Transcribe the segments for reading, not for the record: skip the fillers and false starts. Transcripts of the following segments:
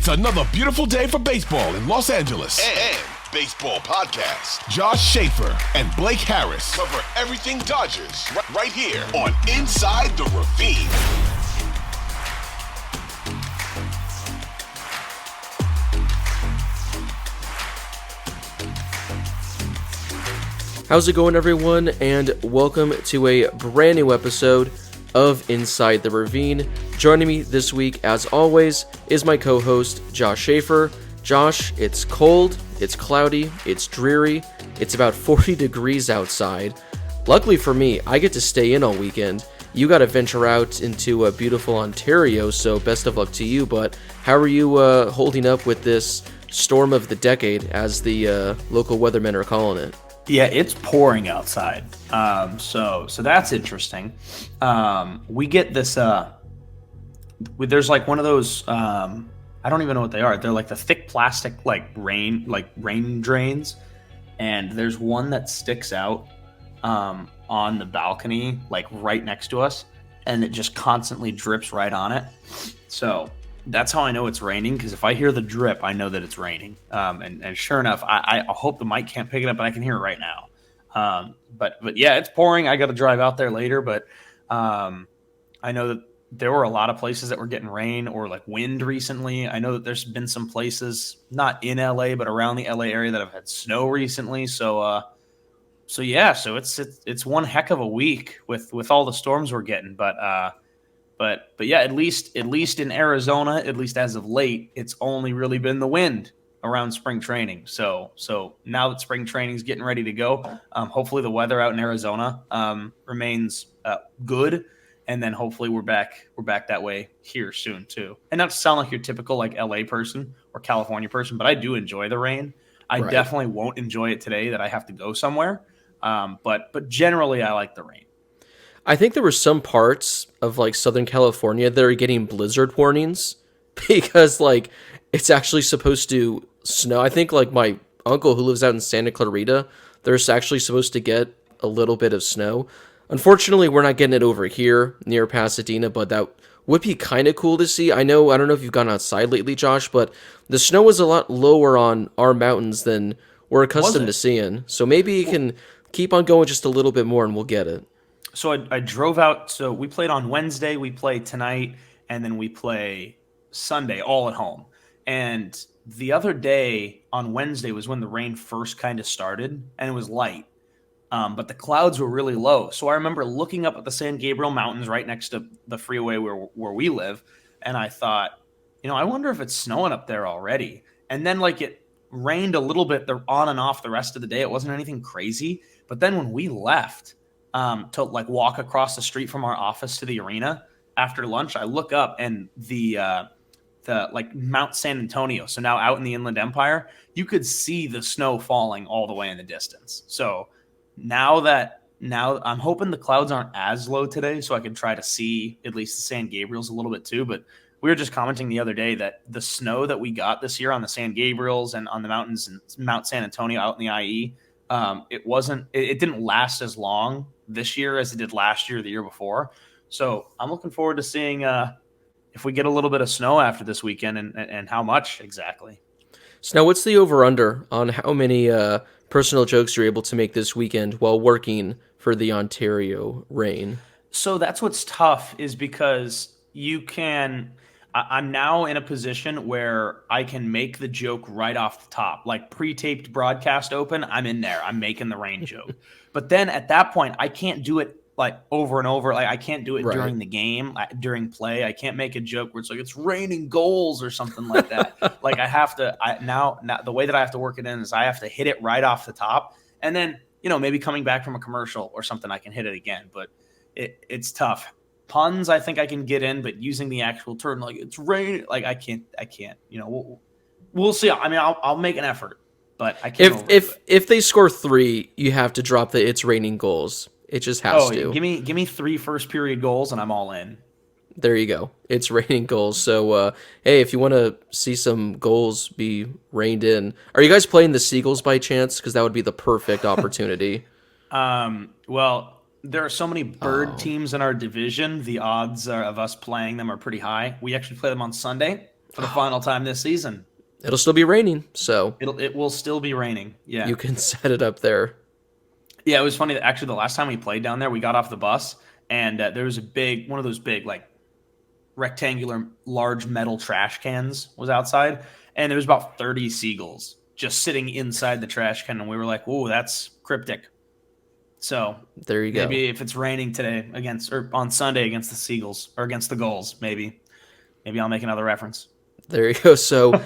It's another beautiful day for baseball in Los Angeles. And baseball podcast. Josh Schaefer and Blake Harris Cover everything Dodgers right here on Inside the Ravine. How's it going, everyone, and welcome to a brand new episode of Inside the Ravine. Joining me this week, as always, is my co-host, Josh Schaefer. Josh, it's cold, it's cloudy, it's dreary, it's about 40 degrees outside. Luckily for me, I get to stay in all weekend. You got to venture out into beautiful Ontario, so best of luck to you, but how are you holding up with this storm of the decade, as the local weathermen are calling it? Yeah, it's pouring outside. So that's interesting. We get this. There's like one of those. I don't even know what they are. They're like the thick plastic, rain drains, and there's one that sticks out on the balcony, like right next to us, and it just constantly drips right on it. So that's how I know it's raining, because if I hear the drip, I know that it's raining. And sure enough, I hope the mic can't pick it up, but I can hear it right now. But yeah, it's pouring. I got to drive out there later, but I know that there were a lot of places that were getting rain or like wind recently. I know that there's been some places, not in LA, but around the LA area, that have had snow recently. So it's one heck of a week with all the storms we're getting. But yeah, at least in Arizona, at least as of late, it's only really been the wind around spring training. So now that spring training is getting ready to go, hopefully the weather out in Arizona remains good, and then hopefully we're back that way here soon too. And not to sound like your typical like LA person or California person, but I do enjoy the rain. I definitely won't enjoy it today that I have to go somewhere. But generally I like the rain. I think there were some parts of like Southern California that are getting blizzard warnings because like it's actually supposed to snow. I think like my uncle who lives out in Santa Clarita, there's actually supposed to get a little bit of snow. Unfortunately, we're not getting it over here near Pasadena, but that would be kind of cool to see. I don't know if you've gone outside lately, Josh, but the snow was a lot lower on our mountains than we're accustomed to seeing. So maybe you can keep on going just a little bit more and we'll get it. So I drove out. So we played on Wednesday, we play tonight, and then we play Sunday all at home. And the other day on Wednesday was when the rain first kind of started, and it was light. But the clouds were really low. So I remember looking up at the San Gabriel Mountains right next to the freeway where we live, and I thought, I wonder if it's snowing up there already. And then like it rained a little bit on and off the rest of the day. It wasn't anything crazy. But then when we left to like walk across the street from our office to the arena after lunch, I look up and the like Mount San Antonio. So now out in the Inland Empire, you could see the snow falling all the way in the distance. So now I'm hoping the clouds aren't as low today, so I can try to see at least the San Gabriels a little bit too. But we were just commenting the other day that the snow that we got this year on the San Gabriels and on the mountains and Mount San Antonio out in the IE, it didn't last as long this year as it did last year or the year before. So I'm looking forward to seeing if we get a little bit of snow after this weekend and how much exactly. So now what's the over-under on how many personal jokes you're able to make this weekend while working for the Ontario Reign? So that's what's tough, is because I'm now in a position where I can make the joke right off the top, like pre-taped broadcast open. I'm in there. I'm making the rain joke. But then at that point, I can't do it like over and over. Like I can't do it during the game, during play. I can't make a joke where it's like, it's raining goals or something like that. Like I have to, now the way that I have to work it in is I have to hit it right off the top. And then, maybe coming back from a commercial or something, I can hit it again. But it's tough. Puns, I think I can get in, but using the actual term, like it's raining, like I can't, we'll see. I mean, I'll make an effort, but I can't. If they score 3, you have to drop the "it's raining goals." It just has to. Give me 3 first period goals and I'm all in. There you go. It's raining goals. So, hey, if you want to see some goals be rained in, are you guys playing the Seagulls by chance? Because that would be the perfect opportunity. Well, there are so many bird teams in our division. The odds of us playing them are pretty high. We actually play them on Sunday. for the final time this season. It'll still be raining, so It will still be raining. Yeah. you can set it up there. Yeah, it was funny that actually the last time we played down there, we got off the bus and there was one of those big, like, rectangular, large metal trash cans was outside, and there was about 30 seagulls just sitting inside the trash can, and we were like, "Ooh, that's cryptic." So There you go. maybe if it's raining today or on Sunday against the Seagulls or against the Gulls, maybe I'll make another reference. There you go. So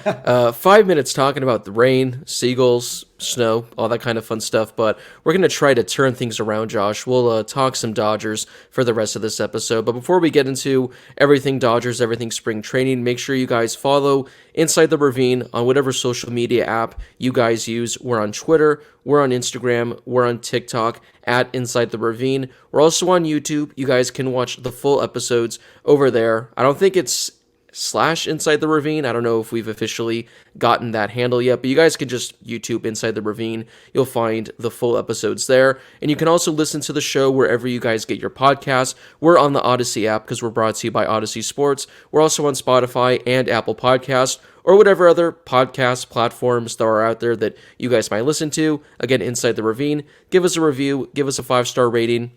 5 minutes talking about the rain, seagulls, snow, all that kind of fun stuff. But we're going to try to turn things around, Josh. We'll talk some Dodgers for the rest of this episode. But before we get into everything Dodgers, everything spring training, make sure you guys follow Inside the Ravine on whatever social media app you guys use. We're on Twitter, we're on Instagram, we're on TikTok at Inside the Ravine. We're also on YouTube. You guys can watch the full episodes over there. I don't think it's /Inside the Ravine. I don't know if we've officially gotten that handle yet, but you guys can just YouTube Inside the Ravine. You'll find the full episodes there. And you can also listen to the show wherever you guys get your podcasts. We're on the Odyssey app because we're brought to you by Odyssey Sports. We're also on Spotify and Apple Podcasts or whatever other podcast platforms that are out there that you guys might listen to. Again, Inside the Ravine. Give us a review. Give us a 5-star rating.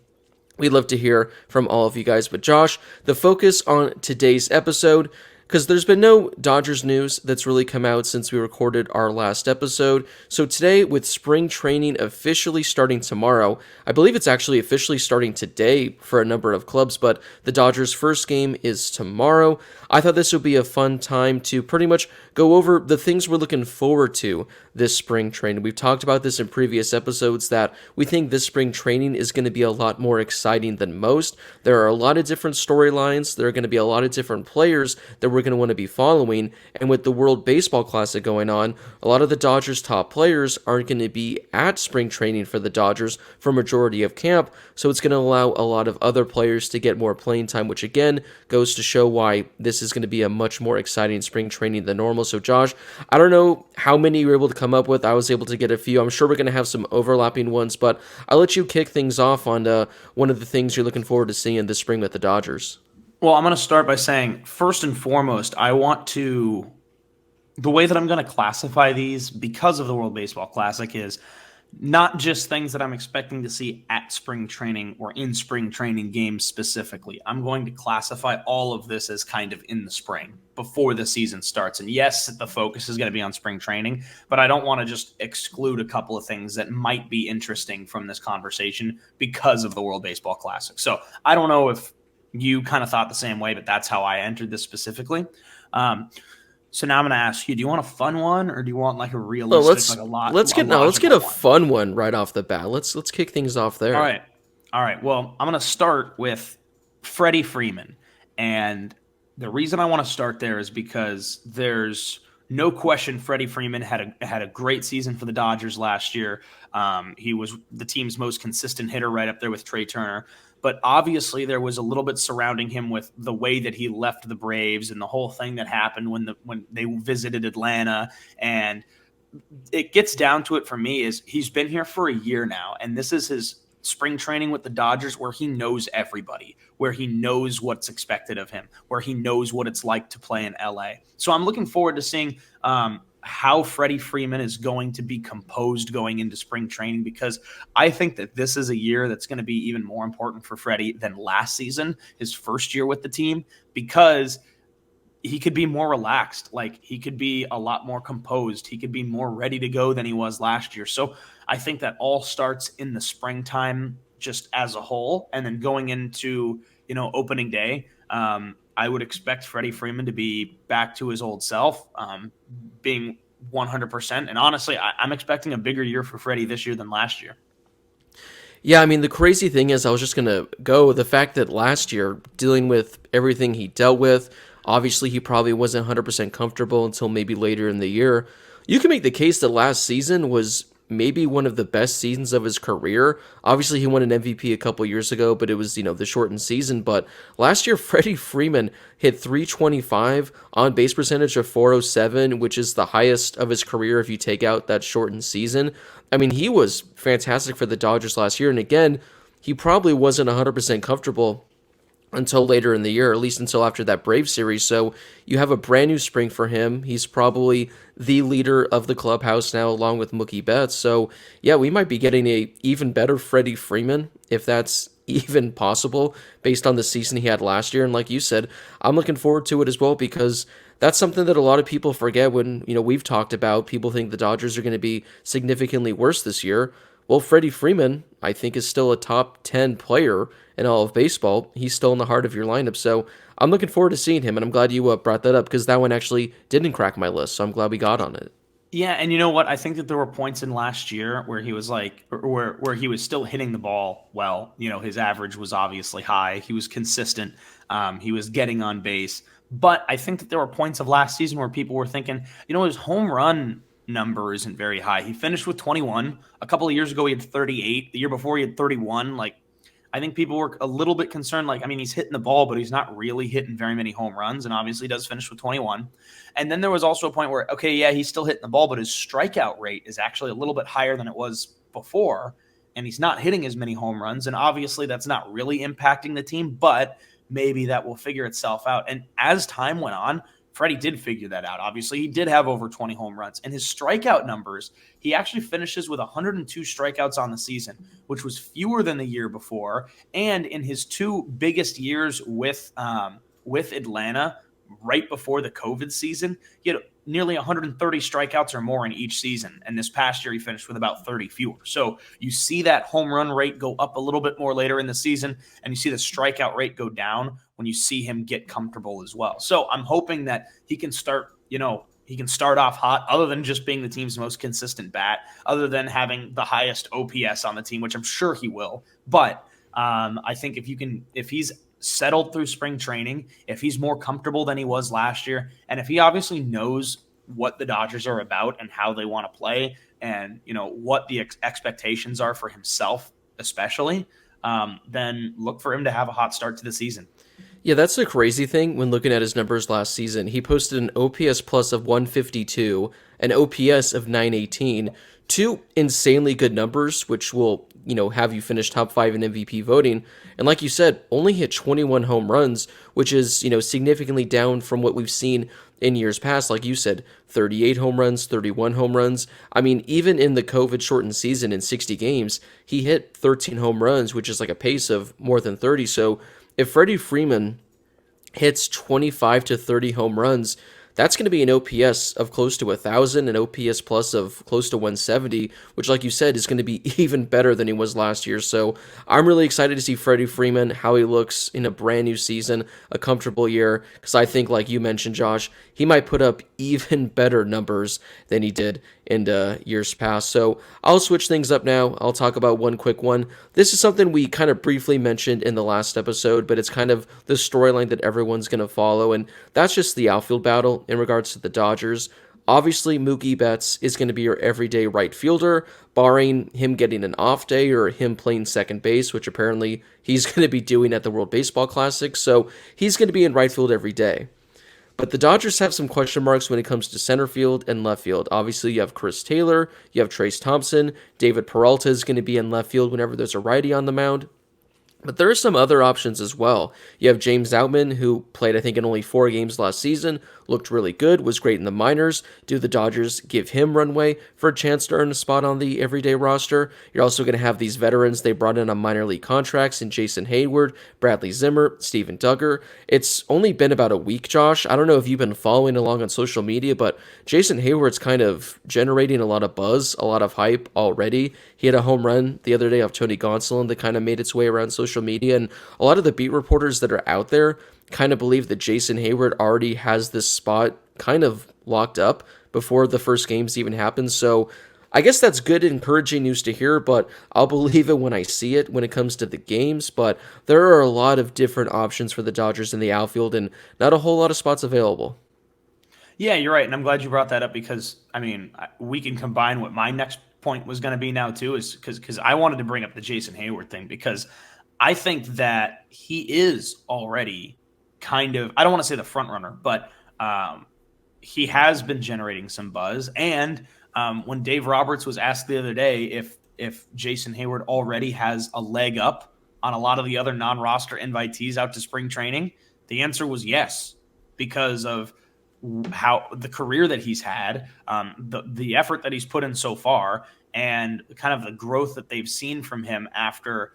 We'd love to hear from all of you guys. But Josh, the focus on today's episode, because there's been no Dodgers news that's really come out since we recorded our last episode. So today, with spring training officially starting tomorrow, I believe it's actually officially starting today for a number of clubs, but the Dodgers' first game is tomorrow. I thought this would be a fun time to pretty much go over the things we're looking forward to this spring training. We've talked about this in previous episodes that we think this spring training is going to be a lot more exciting than most. There are a lot of different storylines. There are going to be a lot of different players that we're going to want to be following. And with the World Baseball Classic going on, a lot of the Dodgers' top players aren't going to be at spring training for the Dodgers for majority of camp. So it's going to allow a lot of other players to get more playing time, which again goes to show why this is going to be a much more exciting spring training than normal. So Josh, I don't know how many you were able to come up with. I was able to get a few. I'm sure we're going to have some overlapping ones, but I'll let you kick things off on one of the things you're looking forward to seeing this spring with the Dodgers. Well, I'm going to start by saying, first and foremost, the way that I'm going to classify these because of the World Baseball Classic is not just things that I'm expecting to see at spring training or in spring training games specifically. I'm going to classify all of this as kind of in the spring before the season starts. And yes, the focus is going to be on spring training, but I don't want to just exclude a couple of things that might be interesting from this conversation because of the World Baseball Classic. So I don't know if you kind of thought the same way, but that's how I entered this specifically. So now I'm going to ask you: do you want a fun one, or do you want like a realistic, let's get a fun one right off the bat. Let's kick things off there. All right. Well, I'm going to start with Freddie Freeman, and the reason I want to start there is because there's no question Freddie Freeman had a great season for the Dodgers last year. He was the team's most consistent hitter, right up there with Trey Turner. But obviously there was a little bit surrounding him with the way that he left the Braves and the whole thing that happened when they visited Atlanta. And it gets down to it for me is he's been here for a year now, and this is his spring training with the Dodgers where he knows everybody, where he knows what's expected of him, where he knows what it's like to play in LA. So I'm looking forward to seeing how Freddie Freeman is going to be composed going into spring training, because I think that this is a year that's going to be even more important for Freddie than last season, his first year with the team, because he could be more relaxed. Like, he could be a lot more composed. He could be more ready to go than he was last year. So I think that all starts in the springtime just as a whole. And then going into, opening day, I would expect Freddie Freeman to be back to his old self, being 100%. And honestly, I'm expecting a bigger year for Freddie this year than last year. Yeah, I mean, the crazy thing is, I was just going to go, the fact that last year, dealing with everything he dealt with, obviously he probably wasn't 100% comfortable until maybe later in the year. You can make the case that last season was maybe one of the best seasons of his career. Obviously, he won an MVP a couple years ago, but it was, the shortened season. But last year, Freddie Freeman hit .325, on base percentage of .407, which is the highest of his career if you take out that shortened season. I mean, he was fantastic for the Dodgers last year. And again, he probably wasn't 100% comfortable until later in the year, at least until after that Brave series. So you have a brand new spring for him. He's probably the leader of the clubhouse now, along with Mookie Betts. So yeah, we might be getting a even better Freddie Freeman, if that's even possible, based on the season he had last year. And like you said, I'm looking forward to it as well, because that's something that a lot of people forget when, we've talked about. People think the Dodgers are going to be significantly worse this year. Well, Freddie Freeman, I think, is still a top 10 player in all of baseball. He's still in the heart of your lineup. So I'm looking forward to seeing him, and I'm glad you brought that up, because that one actually didn't crack my list. So I'm glad we got on it. Yeah, and you know what? I think that there were points in last year where he was where he was still hitting the ball well. His average was obviously high. He was consistent. He was getting on base. But I think that there were points of last season where people were thinking, his home run number isn't very high. He finished with 21. A couple of years ago, he had 38. The year before, he had 31. I think people were a little bit concerned. He's hitting the ball, but he's not really hitting very many home runs, and obviously does finish with 21. And then there was also a point where, okay, yeah, he's still hitting the ball, but his strikeout rate is actually a little bit higher than it was before, and he's not hitting as many home runs, and obviously that's not really impacting the team, but maybe that will figure itself out. And as time went on, Freddie did figure that out. Obviously, he did have over 20 home runs. And his strikeout numbers, he actually finishes with 102 strikeouts on the season, which was fewer than the year before. And in his two biggest years with Atlanta, right before the COVID season, he had nearly 130 strikeouts or more in each season. And this past year, he finished with about 30 fewer. So you see that home run rate go up a little bit more later in the season, and you see the strikeout rate go down when you see him get comfortable as well. So I'm hoping that he can start off hot, other than just being the team's most consistent bat, other than having the highest OPS on the team, which I'm sure he will. But I think if he's settled through spring training, if he's more comfortable than he was last year, and if he obviously knows what the Dodgers are about and how they want to play, and what the expectations are for himself especially, then look for him to have a hot start to the season. Yeah, that's the crazy thing when looking at his numbers last season. He posted an OPS plus of 152, an OPS of 918, two insanely good numbers, which will, have you finish top 5 in MVP voting. And like you said, only hit 21 home runs, which is, significantly down from what we've seen in years past. Like you said, 38 home runs, 31 home runs. I mean, even in the COVID shortened season in 60 games, he hit 13 home runs, which is like a pace of more than 30. So if Freddie Freeman hits 25 to 30 home runs, that's going to be an OPS of close to 1,000, an OPS plus of close to 170, which, like you said, is going to be even better than he was last year. So I'm really excited to see Freddie Freeman, how he looks in a brand new season, a comfortable year, because I think, like you mentioned, Josh, he might put up even better numbers than he did in years past. So I'll switch things up now. I'll talk about one quick one. This is something we kind of briefly mentioned in the last episode, but it's kind of the storyline that everyone's going to follow, and that's just the outfield battle in regards to the Dodgers. Obviously, Mookie Betts is going to be your everyday right fielder, barring him getting an off day or him playing second base, which apparently he's going to be doing at the World Baseball Classic, so he's going to be in right field every day. But the Dodgers have some question marks when it comes to center field and left field. Obviously, you have Chris Taylor, you have Trace Thompson, David Peralta is going to be in left field whenever there's a righty on the mound. But there are some other options as well. You have James Outman, who played, I think, in only 4 games last season, looked really good, was great in the minors. Do the Dodgers give him runway for a chance to earn a spot on the everyday roster? You're also going to have these veterans they brought in on minor league contracts in Jason Hayward, Bradley Zimmer, Steven Duggar. It's only been about a week, Josh. I don't know if you've been following along on social media, but Jason Hayward's kind of generating a lot of buzz, a lot of hype already. He had a home run the other day off Tony Gonsolin that kind of made its way around social media, and a lot of the beat reporters that are out there kind of believe that Jason Hayward already has this spot kind of locked up before the first games even happen. So I guess that's good, encouraging news to hear, but I'll believe it when I see it when it comes to the games. But there are a lot of different options for the Dodgers in the outfield and not a whole lot of spots available. Yeah, you're right. And I'm glad you brought that up because, I mean, we can combine what my next point was going to be now too, is because I wanted to bring up the Jason Hayward thing because I think that he is already kind of, I don't want to say the front runner, but he has been generating some buzz. And when Dave Roberts was asked the other day if Jason Hayward already has a leg up on a lot of the other non-roster invitees out to spring training? The answer was yes, because of how the career that he's had, the effort that he's put in so far, and kind of the growth that they've seen from him after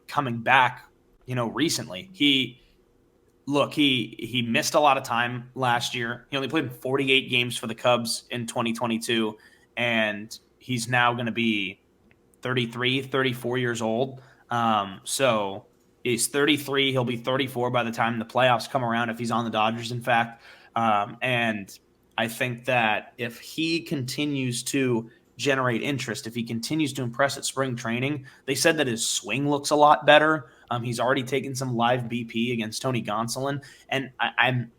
coming back, recently. He missed a lot of time last year. He only played 48 games for the Cubs in 2022, and he's now going to be 33, 34 years old. So he's 33. He'll be 34 by the time the playoffs come around, if he's on the Dodgers, in fact. And I think that if he continues to generate interest, if he continues to impress at spring training, they said that his swing looks a lot better. He's already taken some live BP against Tony Gonsolin. And I'm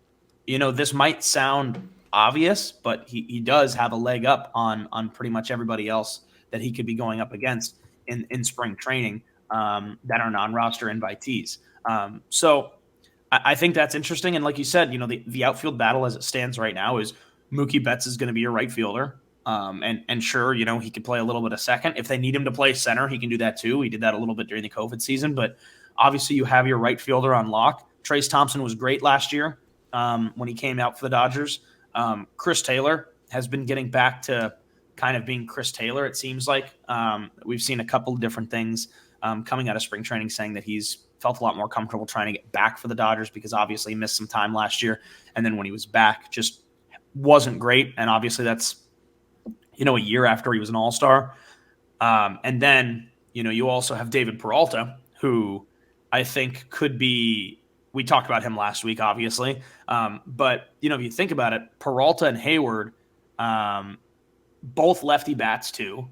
this might sound obvious, but he does have a leg up on pretty much everybody else that he could be going up against in spring training that are non-roster invitees. So I think that's interesting. And like you said, the outfield battle as it stands right now is Mookie Betts is going to be your right fielder. And sure, he could play a little bit of second. If they need him to play center, he can do that too. He did that a little bit during the COVID season, but obviously you have your right fielder on lock. Trace Thompson was great last year when he came out for the Dodgers. Chris Taylor has been getting back to kind of being Chris Taylor, it seems like. We've seen a couple of different things coming out of spring training saying that he's felt a lot more comfortable trying to get back for the Dodgers because obviously he missed some time last year. And then when he was back, just wasn't great. And obviously that's, a year after he was an all-star. And then, you also have David Peralta, who I think could be, we talked about him last week, obviously. But, if you think about it, Peralta and Hayward, both lefty bats too.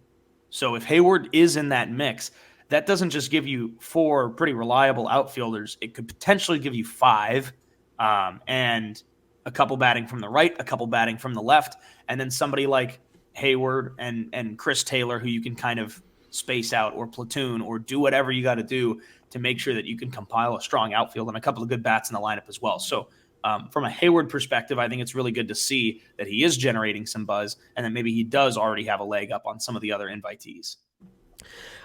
So if Hayward is in that mix, that doesn't just give you 4 pretty reliable outfielders. It could potentially give you 5, and a couple batting from the right, a couple batting from the left, and then somebody like Hayward and Chris Taylor, who you can kind of space out or platoon or do whatever you got to do to make sure that you can compile a strong outfield and a couple of good bats in the lineup as well. So from a Hayward perspective, I think it's really good to see that he is generating some buzz and that maybe he does already have a leg up on some of the other invitees.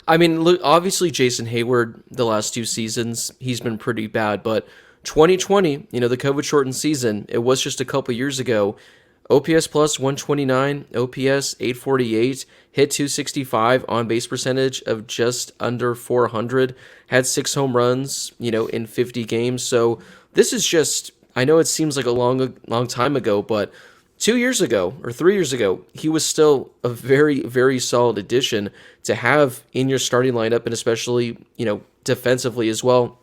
I mean, look, obviously Jason Hayward, the last 2 seasons, he's been pretty bad, but 2020, the COVID-shortened season, it was just a couple years ago. OPS plus 129, OPS 848, hit 265, on base percentage of just under 400, had 6 home runs, in 50 games. So this is just, I know it seems like a long time ago, but 2 years ago or 3 years ago, he was still a very, very solid addition to have in your starting lineup, and especially, defensively as well.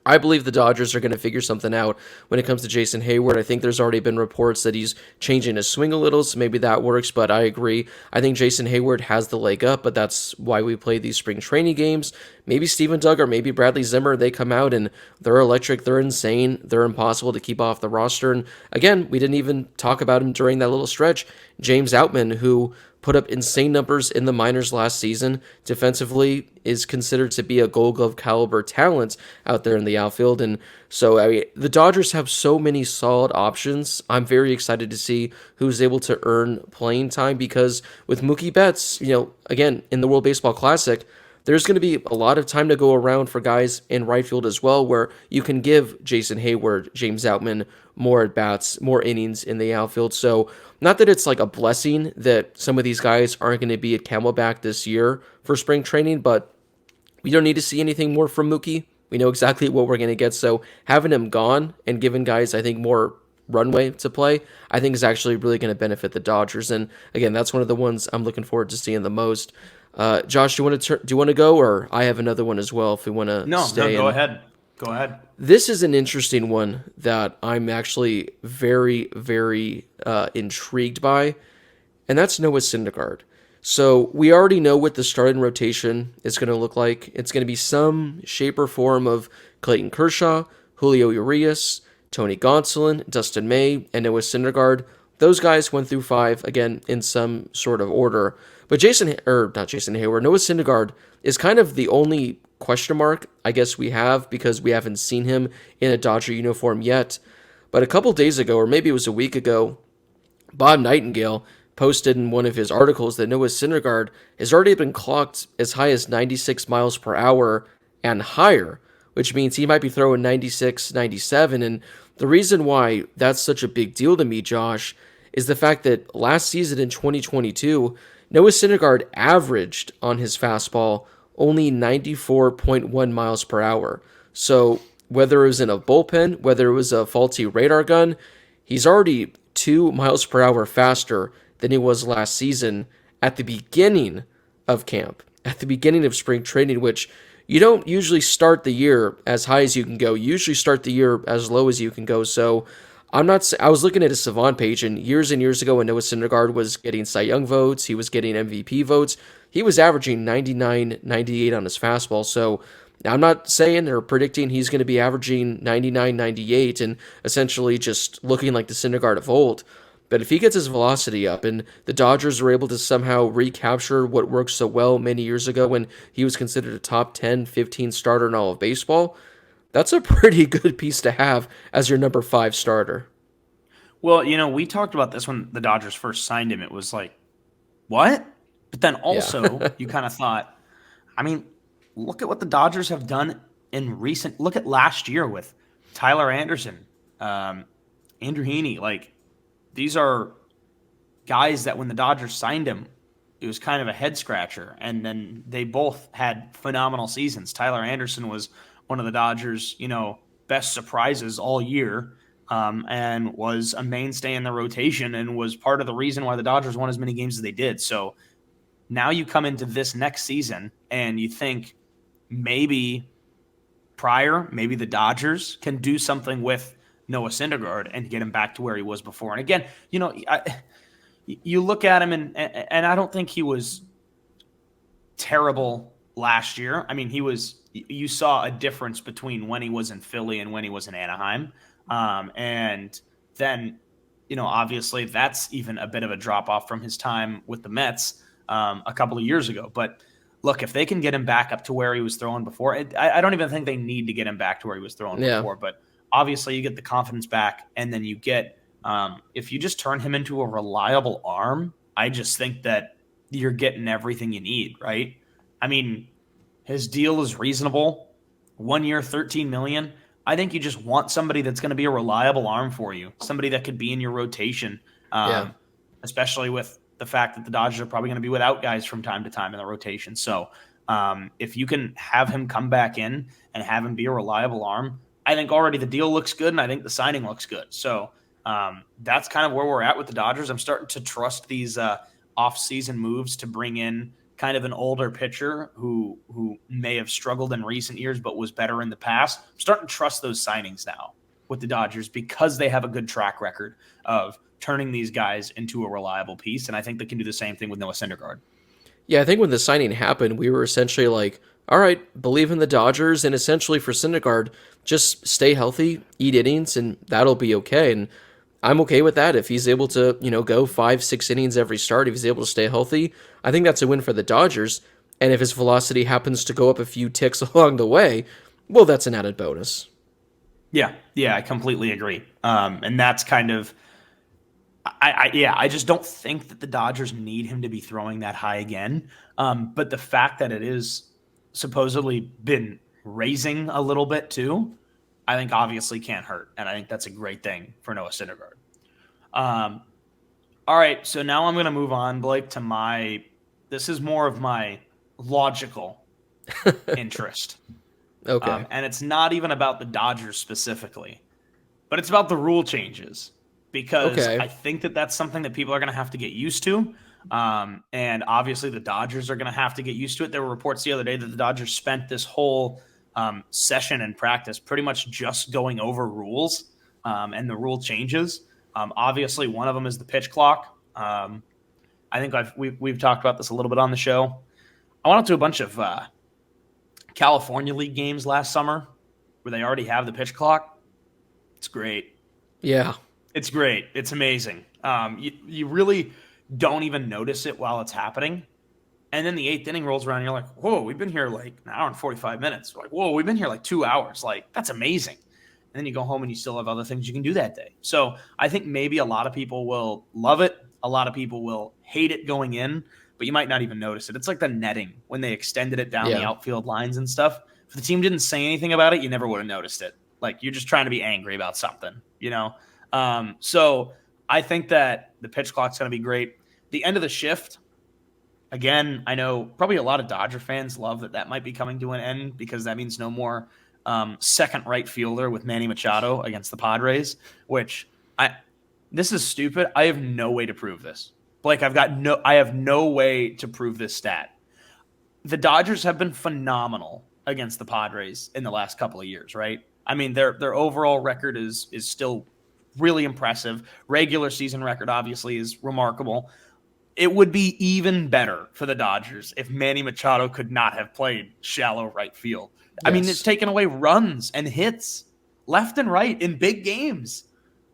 I believe the Dodgers are going to figure something out when it comes to Jason Hayward. I think there's already been reports that he's changing his swing a little, so maybe that works, but I agree. I think Jason Hayward has the leg up, but that's why we play these spring training games. Maybe Steven Duggar or maybe Bradley Zimmer, they come out and they're electric, they're insane, they're impossible to keep off the roster. And again, we didn't even talk about him during that little stretch. James Outman, who put up insane numbers in the minors last season, defensively is considered to be a Gold Glove caliber talent out there in the outfield. And so, the Dodgers have so many solid options. I'm very excited to see who's able to earn playing time, because with Mookie Betts, again, in the World Baseball Classic, there's going to be a lot of time to go around for guys in right field as well, where you can give Jason Hayward, James Outman more at-bats, more innings in the outfield. So not that it's like a blessing that some of these guys aren't going to be at Camelback this year for spring training, but we don't need to see anything more from Mookie. We know exactly what we're going to get. So having him gone and giving guys, I think, more runway to play, I think is actually really going to benefit the Dodgers. And again, that's one of the ones I'm looking forward to seeing the most. Josh, do you want to go, or I have another one as well if we want to stay? No, go ahead. Go ahead. This is an interesting one that I'm actually very, very intrigued by, and that's Noah Syndergaard. So we already know what the starting rotation is going to look like. It's going to be some shape or form of Clayton Kershaw, Julio Urias, Tony Gonsolin, Dustin May, and Noah Syndergaard. Those guys 1 through 5, again, in some sort of order. But Noah Syndergaard is kind of the only question mark, I guess, we have, because we haven't seen him in a Dodger uniform yet. But a couple days ago, or maybe it was a week ago, Bob Nightingale posted in one of his articles that Noah Syndergaard has already been clocked as high as 96 miles per hour and higher, which means he might be throwing 96, 97. And the reason why that's such a big deal to me, Josh, is the fact that last season in 2022, Noah Syndergaard averaged on his fastball only 94.1 miles per hour. So whether it was in a bullpen, whether it was a faulty radar gun, he's already 2 miles per hour faster than he was last season at the beginning of camp, at the beginning of spring training, which you don't usually start the year as high as you can go. You usually start the year as low as you can go. So I was looking at his Savant page, and years ago when Noah Syndergaard was getting Cy Young votes, he was getting MVP votes, he was averaging 99, 98 on his fastball. So I'm not saying or predicting he's going to be averaging 99, 98 and essentially just looking like the Syndergaard of old. But if he gets his velocity up and the Dodgers are able to somehow recapture what worked so well many years ago when he was considered a top 10, 15 starter in all of baseball, that's a pretty good piece to have as your number 5 starter. Well, we talked about this when the Dodgers first signed him. It was like, what? But then also you kind of thought, I mean, look at what the Dodgers have done look at last year with Tyler Anderson, Andrew Heaney. Like, these are guys that when the Dodgers signed him, it was kind of a head scratcher. And then they both had phenomenal seasons. Tyler Anderson was one of the Dodgers, best surprises all year, and was a mainstay in the rotation and was part of the reason why the Dodgers won as many games as they did. So now you come into this next season and you think maybe the Dodgers can do something with Noah Syndergaard and get him back to where he was before. And again, you look at him and I don't think he was terrible last year. I mean, you saw a difference between when he was in Philly and when he was in Anaheim. And then, obviously that's even a bit of a drop off from his time with the Mets a couple of years ago. But look, if they can get him back up to where he was throwing before, I don't even think they need to get him back to where he was throwing before, but obviously you get the confidence back, and then you get, if you just turn him into a reliable arm, I just think that you're getting everything you need, right? I mean, his deal is reasonable. 1 year, $13 million. I think you just want somebody that's going to be a reliable arm for you, somebody that could be in your rotation, especially with the fact that the Dodgers are probably going to be without guys from time to time in the rotation. So if you can have him come back in and have him be a reliable arm, I think already the deal looks good, and I think the signing looks good. So that's kind of where we're at with the Dodgers. I'm starting to trust these off-season moves to bring in kind of an older pitcher who may have struggled in recent years but was better in the past. I'm starting to trust those signings now with the Dodgers because they have a good track record of turning these guys into a reliable piece, and I think they can do the same thing with Noah Syndergaard. Yeah, I think when the signing happened, we were essentially like, all right, believe in the Dodgers, and essentially for Syndergaard, just stay healthy, eat innings, and that'll be okay. And I'm okay with that. If he's able to, go 5-6 innings every start, if he's able to stay healthy, I think that's a win for the Dodgers. And if his velocity happens to go up a few ticks along the way, well, that's an added bonus. Yeah, I completely agree. And that's kind of, I just don't think that the Dodgers need him to be throwing that high again. But the fact that it is supposedly been raising a little bit too, I think obviously can't hurt. And I think that's a great thing for Noah Syndergaard. All right, so now I'm going to move on, Blake, to this is more of my logical interest. Okay. And it's not even about the Dodgers specifically, but it's about the rule changes because I think that that's something that people are going to have to get used to. And obviously the Dodgers are going to have to get used to it. There were reports the other day that the Dodgers spent this whole session in practice pretty much just going over rules and the rule changes. Obviously one of them is the pitch clock. I think we've talked about this a little bit on the show. I went out to a bunch of California League games last summer where they already have the pitch clock. It's great. Yeah. It's great. It's amazing. You really don't even notice it while it's happening. And then the 8th inning rolls around and you're like, whoa, we've been here like an hour and 45 minutes. Like, whoa, we've been here like 2 hours. Like, that's amazing. And then you go home and you still have other things you can do that day. So I think maybe a lot of people will love it. A lot of people will hate it going in, but you might not even notice it. It's like the netting when they extended it down the outfield lines and stuff. If the team didn't say anything about it, you never would have noticed it. Like, you're just trying to be angry about something, you know? So I think that the pitch clock's going to be great. The end of the shift, again, I know probably a lot of Dodger fans love that might be coming to an end because that means no more second right fielder with Manny Machado against the Padres, which this is stupid. I have no way to prove this. Blake, I have no way to prove this stat. The Dodgers have been phenomenal against the Padres in the last couple of years, right? I mean, their overall record is still really impressive. Regular season record obviously is remarkable. It would be even better for the Dodgers if Manny Machado could not have played shallow right field. Yes. I mean, it's taken away runs and hits left and right in big games.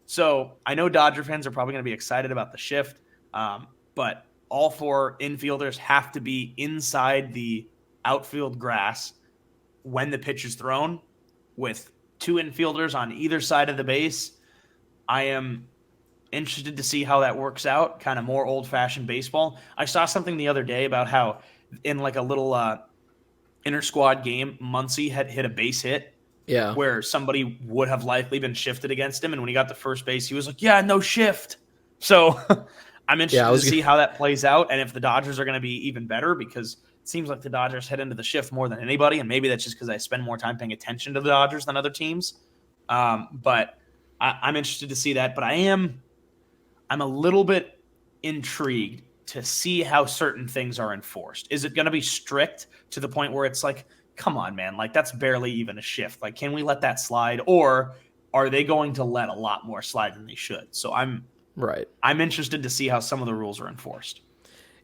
So I know Dodger fans are probably going to be excited about the shift, but all 4 infielders have to be inside the outfield grass when the pitch is thrown with 2 infielders on either side of the base. I am interested to see how that works out, kind of more old-fashioned baseball. I saw something the other day about how in like a little inter-squad game, Muncy had hit a base hit where somebody would have likely been shifted against him, and when he got to first base, he was like, yeah, no shift. So I'm interested to see how that plays out and if the Dodgers are going to be even better, because it seems like the Dodgers head into the shift more than anybody, and maybe that's just because I spend more time paying attention to the Dodgers than other teams. But I'm interested to see that. But I'm a little bit intrigued to see how certain things are enforced. Is it going to be strict to the point where it's like, come on, man, like that's barely even a shift. Like, can we let that slide? Or are they going to let a lot more slide than they should? So I'm interested to see how some of the rules are enforced.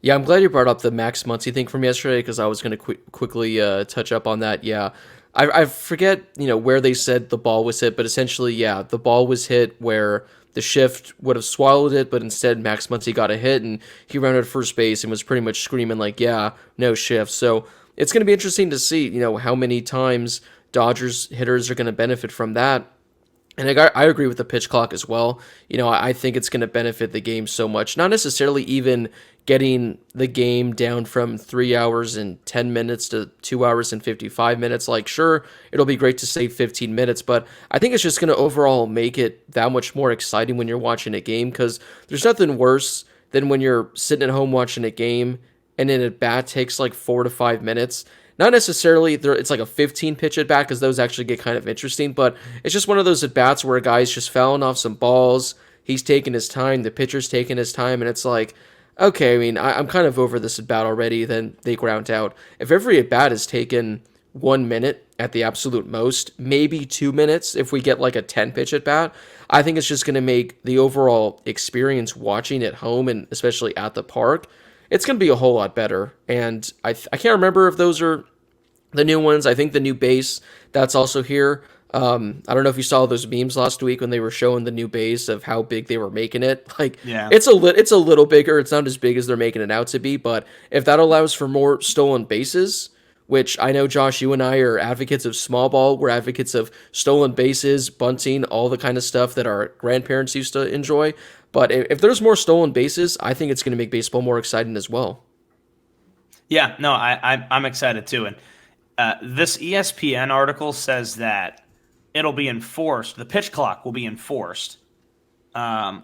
Yeah, I'm glad you brought up the Max Muncy thing from yesterday, because I was going to quickly touch up on that. Yeah, I forget where they said the ball was hit, but essentially, yeah, the ball was hit where the shift would have swallowed it, but instead Max Muncy got a hit, and he ran at first base and was pretty much screaming like, yeah, no shift. So it's going to be interesting to see, how many times Dodgers hitters are going to benefit from that. And I agree with the pitch clock as well. I think it's going to benefit the game so much. Not necessarily even getting the game down from 3 hours and 10 minutes to 2 hours and 55 minutes. Like, sure, it'll be great to save 15 minutes, but I think it's just going to overall make it that much more exciting when you're watching a game, because there's nothing worse than when you're sitting at home watching a game and then a bat takes like 4 to 5 minutes. Not necessarily it's like a 15 pitch at bat, because those actually get kind of interesting, but it's just one of those at bats where a guy's just fouling off some balls. He's taking his time. The pitcher's taking his time, and it's like, okay, I mean, I'm kind of over this at bat already. Then they ground out. If every at bat is taken 1 minute at the absolute most, maybe 2 minutes if we get like a 10 pitch at bat, I think it's just going to make the overall experience watching at home, and especially at the park, it's going to be a whole lot better. And I can't remember if those are the new ones. I think the new base, that's also here. I don't know if you saw those memes last week when they were showing the new base of how big they were making it. Like, yeah, it's a little bigger. It's not as big as they're making it out to be, but if that allows for more stolen bases, which I know, Josh, you and I are advocates of small ball. We're advocates of stolen bases, bunting, all the kind of stuff that our grandparents used to enjoy. But if there's more stolen bases, I think it's going to make baseball more exciting as well. Yeah, no, I'm excited too. And this ESPN article says that it'll be enforced. The pitch clock will be enforced by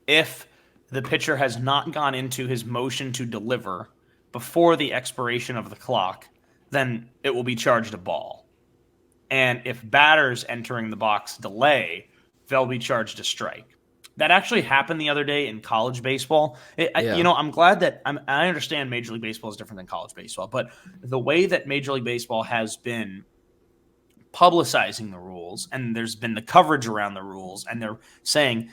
if the pitcher has not gone into his motion to deliver before the expiration of the clock, then it will be charged a ball. And if batters entering the box delay, they'll be charged a strike. That actually happened the other day in college baseball. I'm glad that I understand Major League Baseball is different than college baseball, but the way that Major League Baseball has been publicizing the rules, and there's been the coverage around the rules, and they're saying,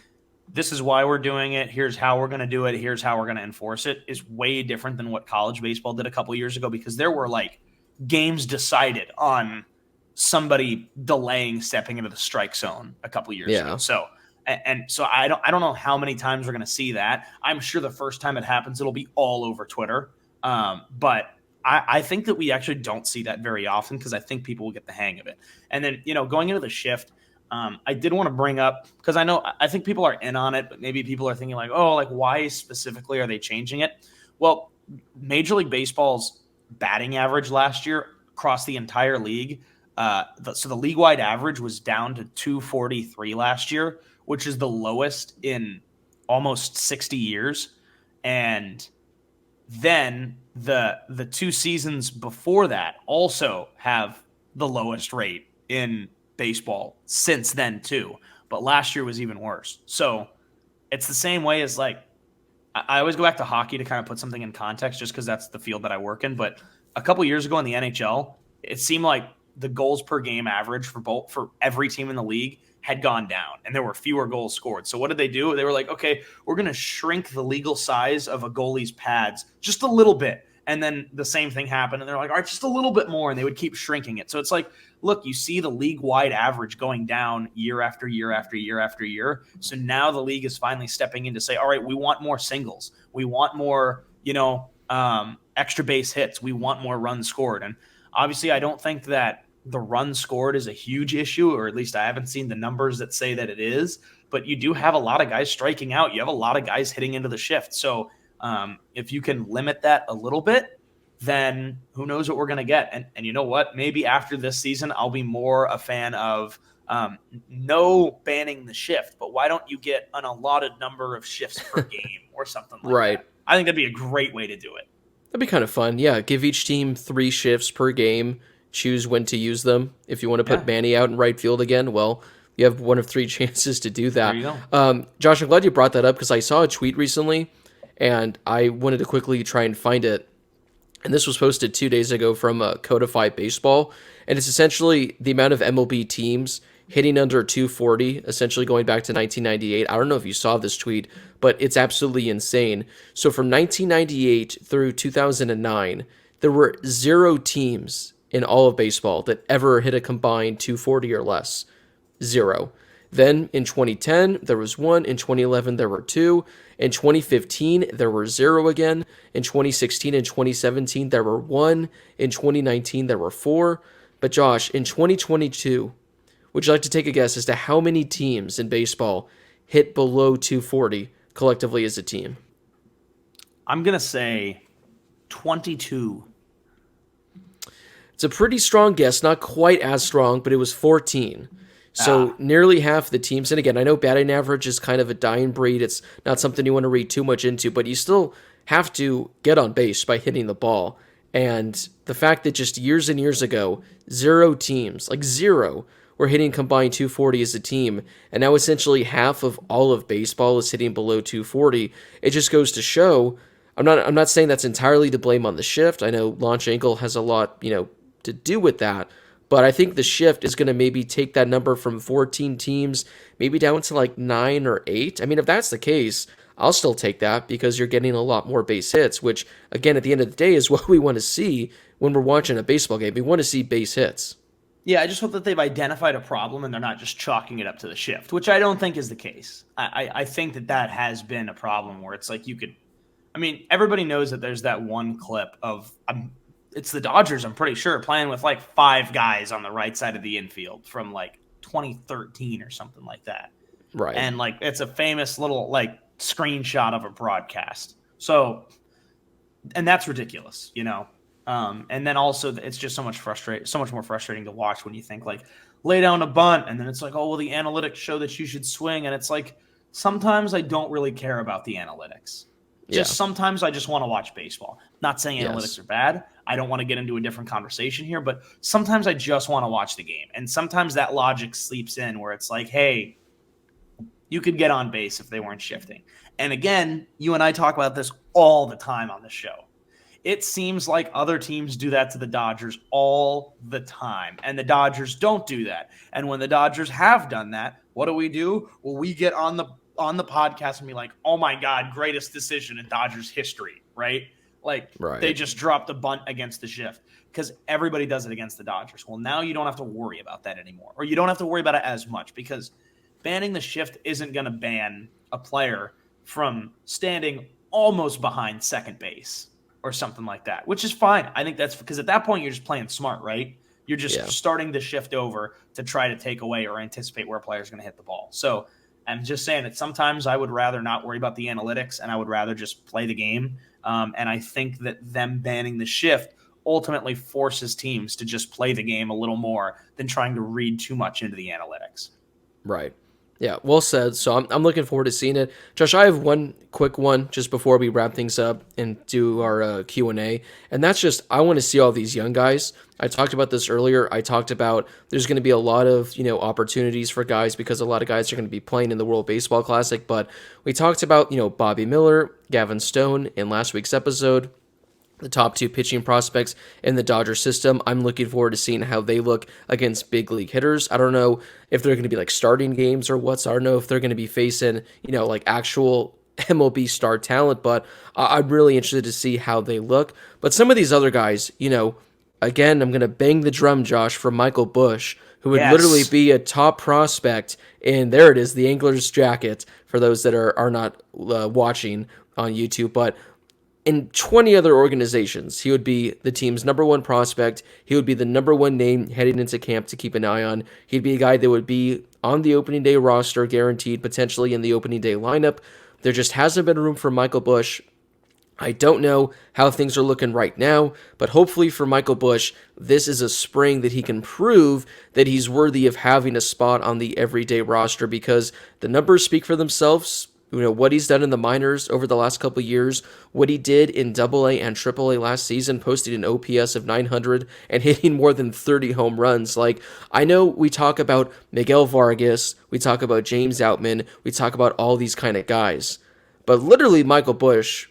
this is why we're doing it, here's how we're going to do it, here's how we're going to enforce it, is way different than what college baseball did a couple years ago, because there were like games decided on somebody delaying stepping into the strike zone a couple years ago. So I don't know how many times we're going to see that. I'm sure the first time it happens, it'll be all over Twitter. But I think that we actually don't see that very often, because I think people will get the hang of it. And then, going into the shift, I did want to bring up, because I think people are in on it, but maybe people are thinking like, oh, like why specifically are they changing it? Well, Major League Baseball's batting average last year across the entire league. So the league-wide average was down to 243 last year, which is the lowest in almost 60 years. And then the 2 seasons before that also have the lowest rate in baseball since then too. But last year was even worse. So it's the same way as like, I always go back to hockey to kind of put something in context just because that's the field that I work in. But a couple years ago in the NHL, it seemed like the goals per game average for every team in the league had gone down and there were fewer goals scored. So what did they do? They were like, okay, we're going to shrink the legal size of a goalie's pads just a little bit. And then the same thing happened. And they're like, all right, just a little bit more. And they would keep shrinking it. So it's like, look, you see the league-wide average going down year after year after year after year. So now the league is finally stepping in to say, all right, we want more singles. We want more, extra base hits. We want more runs scored. And obviously, I don't think that the run scored is a huge issue, or at least I haven't seen the numbers that say that it is. But you do have a lot of guys striking out. You have a lot of guys hitting into the shift. So if you can limit that a little bit, then who knows what we're going to get. And you know what? Maybe after this season, I'll be more a fan of no banning the shift, but why don't you get an allotted number of shifts per game or something like Right. that? I think that'd be a great way to do it. That'd be kind of fun. Yeah, give each team 3 shifts per game. Choose when to use them. If you want to put Manny out in right field again, well, you have one of 3 chances to do that. There you go. Josh, I'm glad you brought that up because I saw a tweet recently, and I wanted to quickly try and find it. And this was posted 2 days ago from Codify Baseball, and it's essentially the amount of MLB teams hitting under 240, essentially going back to 1998. I don't know if you saw this tweet, but it's absolutely insane. So from 1998 through 2009, there were 0 teams in all of baseball that ever hit a combined 240 or less. 0. Then in 2010, there was 1. In 2011, there were 2. In 2015, there were 0 again. In 2016 and 2017, there were 1. In 2019, there were 4. But Josh, in 2022, would you like to take a guess as to how many teams in baseball hit below 240 collectively as a team? I'm going to say 22. It's a pretty strong guess, not quite as strong, but it was 14. So nearly half the teams, and again, I know batting average is kind of a dying breed. It's not something you want to read too much into, but you still have to get on base by hitting the ball. And the fact that just years and years ago, 0 teams, like 0, were hitting combined 240 as a team, and now essentially half of all of baseball is hitting below 240, it just goes to show, I'm not saying that's entirely to blame on the shift. I know launch angle has a lot, to do with that. But I think the shift is going to maybe take that number from 14 teams, maybe down to like 9 or 8. I mean, if that's the case, I'll still take that because you're getting a lot more base hits, which, again, at the end of the day is what we want to see when we're watching a baseball game. We want to see base hits. Yeah, I just hope that they've identified a problem and they're not just chalking it up to the shift, which I don't think is the case. I think that has been a problem where it's like everybody knows that there's that one clip of it's the Dodgers, I'm pretty sure, playing with like 5 guys on the right side of the infield from like 2013 or something like that. Right. And like it's a famous little like screenshot of a broadcast. So, and that's ridiculous, and then also it's just so much more frustrating to watch when you think like lay down a bunt and then it's like, oh, well, the analytics show that you should swing. And it's like, sometimes I don't really care about the analytics. Sometimes I just want to watch baseball. Not saying analytics are bad. I don't want to get into a different conversation here, but sometimes I just want to watch the game. And sometimes that logic sleeps in where it's like, hey, you could get on base if they weren't shifting. And again, you and I talk about this all the time on the show. It seems like other teams do that to the Dodgers all the time, and the Dodgers don't do that. And when the Dodgers have done that, what do? Well, we get on the podcast and be like, oh my God, greatest decision in Dodgers history, right? Like They just dropped a bunt against the shift because everybody does it against the Dodgers. Well, now you don't have to worry about that anymore, or you don't have to worry about it as much because banning the shift isn't going to ban a player from standing almost behind second base or something like that, which is fine. I think that's because at that point you're just playing smart, right? You're just starting to shift over to try to take away or anticipate where a player is going to hit the ball. So I'm just saying that sometimes I would rather not worry about the analytics and I would rather just play the game. And I think that them banning the shift ultimately forces teams to just play the game a little more than trying to read too much into the analytics. Right. Yeah, well said. So I'm looking forward to seeing it. Josh, I have one quick one just before we wrap things up and do our Q&A, and that's just I want to see all these young guys. I talked about this earlier. I talked about there's going to be a lot of, opportunities for guys because a lot of guys are going to be playing in the World Baseball Classic, but we talked about, Bobby Miller, Gavin Stone in last week's episode. The top two pitching prospects in the Dodgers system. I'm looking forward to seeing how they look against big league hitters. I don't know if they're going to be like starting games or what. So I don't know if they're going to be facing, like actual MLB star talent, but I'm really interested to see how they look. But some of these other guys, again, I'm going to bang the drum, Josh, for Michael Busch, who would literally be a top prospect. And there it is, the Angler's jacket for those that are not watching on YouTube. But in 20 other organizations, he would be the team's number one prospect. He would be the number one name heading into camp to keep an eye on. He'd be a guy that would be on the opening day roster, guaranteed, potentially in the opening day lineup. There just hasn't been room for Michael Busch. I don't know how things are looking right now, but hopefully for Michael Busch, this is a spring that he can prove that he's worthy of having a spot on the everyday roster because the numbers speak for themselves. What he's done in the minors over the last couple of years, what he did in AA and AAA last season, posting an OPS of 900 and hitting more than 30 home runs. Like, I know we talk about Miguel Vargas, we talk about James Outman, we talk about all these kind of guys, but literally Michael Busch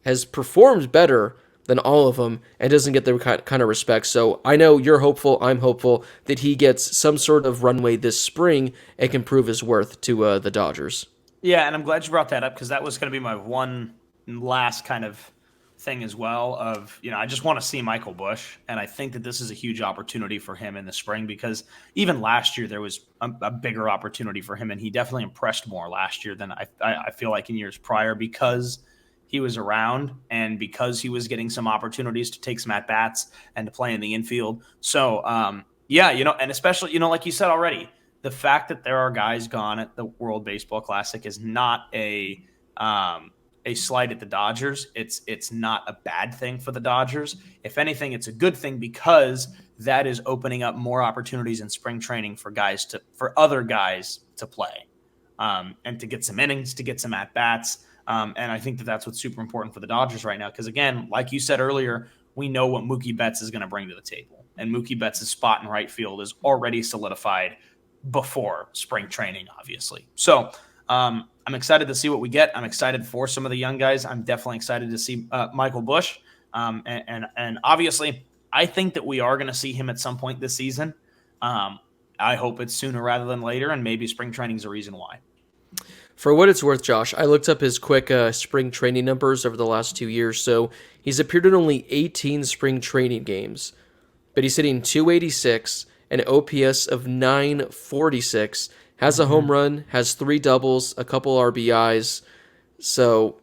has performed better than all of them and doesn't get the kind of respect. So I know you're hopeful, I'm hopeful that he gets some sort of runway this spring and can prove his worth to the Dodgers. Yeah, and I'm glad you brought that up because that was going to be my one last kind of thing as well of, I just want to see Michael Busch, and I think that this is a huge opportunity for him in the spring because even last year there was a bigger opportunity for him, and he definitely impressed more last year than I feel like in years prior because he was around and because he was getting some opportunities to take some at-bats and to play in the infield. So, and especially, like you said already, the fact that there are guys gone at the World Baseball Classic is not a slight at the Dodgers. It's not a bad thing for the Dodgers. If anything, it's a good thing because that is opening up more opportunities in spring training for other guys to play and to get some innings, to get some at bats. And I think that's what's super important for the Dodgers right now. Because again, like you said earlier, we know what Mookie Betts is going to bring to the table, and Mookie Betts' spot in right field is already solidified before spring training, obviously. So I'm excited to see what we get. I'm excited for some of the young guys. I'm definitely excited to see Michael Busch. And obviously, I think that we are going to see him at some point this season. I hope it's sooner rather than later, and maybe spring training is a reason why. For what it's worth, Josh, I looked up his quick spring training numbers over the last 2 years. So he's appeared in only 18 spring training games, but he's hitting 286, an OPS of 946, has a home run, has 3 doubles, a couple RBIs. So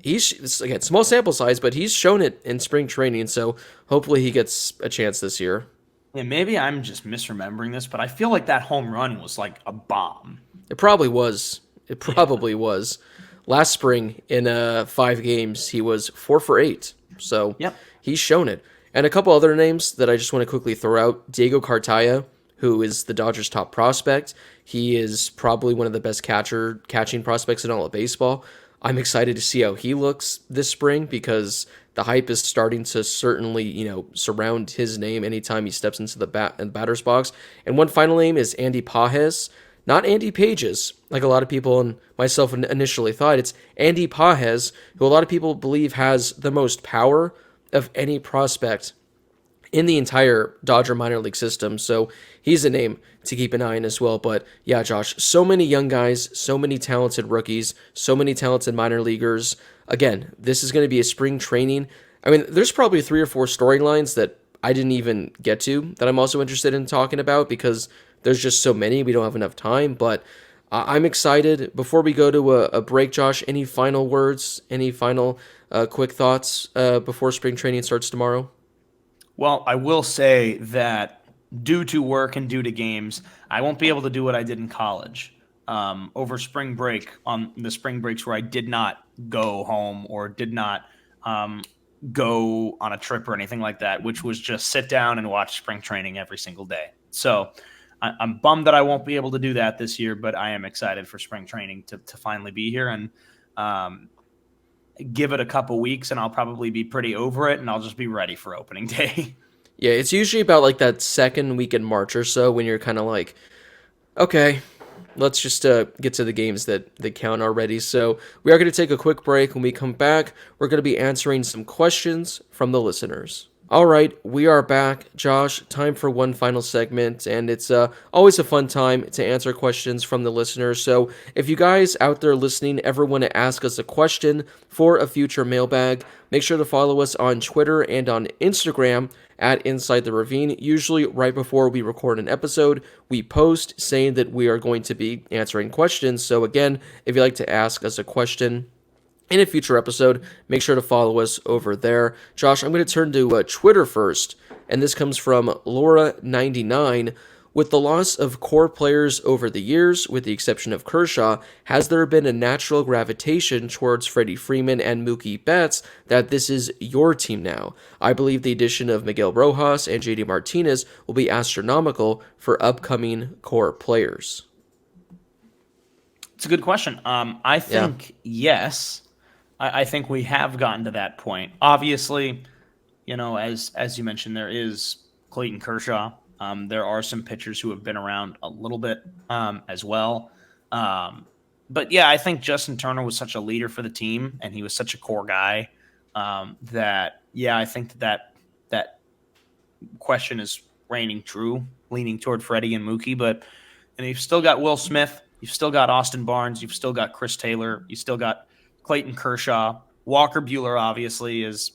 he's, again, small sample size, but he's shown it in spring training. So hopefully he gets a chance this year. Yeah, maybe I'm just misremembering this, but I feel like that home run was like a bomb. It probably was. Was. Last spring in 5 games, he was 4 for 8. So He's shown it. And a couple other names that I just want to quickly throw out. Diego Cartaya, who is the Dodgers' top prospect. He is probably one of the best catching prospects in all of baseball. I'm excited to see how he looks this spring because the hype is starting to certainly, surround his name anytime he steps into the batter's box. And one final name is Andy Pages. Not Andy Pages, like a lot of people and myself initially thought. It's Andy Pages, who a lot of people believe has the most power of any prospect in the entire Dodger minor league system. So he's a name to keep an eye on as well. But yeah, Josh, so many young guys, so many talented rookies, so many talented minor leaguers. Again, this is going to be a spring training. I mean, there's probably 3 or 4 storylines that I didn't even get to that I'm also interested in talking about because there's just so many. We don't have enough time, but I'm excited. Before we go to a break, Josh, any final words, any final quick thoughts before spring training starts tomorrow? Well, I will say that due to work and due to games, I won't be able to do what I did in college over spring break, on the spring breaks where I did not go home or did not go on a trip or anything like that, which was just sit down and watch spring training every single day. So I'm bummed that I won't be able to do that this year, but I am excited for spring training to finally be here, and give it a couple weeks and I'll probably be pretty over it and I'll just be ready for opening day. Yeah, it's usually about like that second week in March or so when you're kind of like, okay, let's just get to the games that count already. So we are going to take a quick break. When we come back, we're going to be answering some questions from the listeners. All right, we are back. Josh, time for one final segment, and it's always a fun time to answer questions from the listeners. So if you guys out there listening ever want to ask us a question for a future mailbag, make sure to follow us on Twitter and on Instagram at Inside the Ravine. Usually right before we record an episode, we post saying that we are going to be answering questions. So again, if you'd like to ask us a question in a future episode, make sure to follow us over there. Josh, I'm going to turn to Twitter first, and this comes from Laura99. With the loss of core players over the years, with the exception of Kershaw, has there been a natural gravitation towards Freddie Freeman and Mookie Betts that this is your team now? I believe the addition of Miguel Rojas and JD Martinez will be astronomical for upcoming core players. It's a good question. I think yes. I think we have gotten to that point. Obviously, as you mentioned, there is Clayton Kershaw. There are some pitchers who have been around a little bit as well. But yeah, I think Justin Turner was such a leader for the team, and he was such a core guy that I think that question is reigning true, leaning toward Freddie and Mookie. But you've still got Will Smith, you've still got Austin Barnes, you've still got Chris Taylor, you still got Clayton Kershaw. Walker Buehler obviously is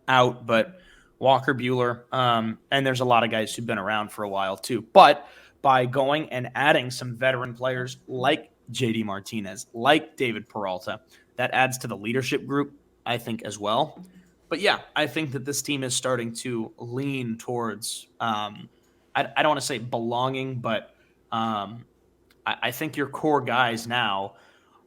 out, but Walker Buehler, and there's a lot of guys who've been around for a while too. But by going and adding some veteran players like JD Martinez, like David Peralta, that adds to the leadership group, I think, as well. But yeah, I think that this team is starting to lean towards, I don't want to say belonging, but I think your core guys now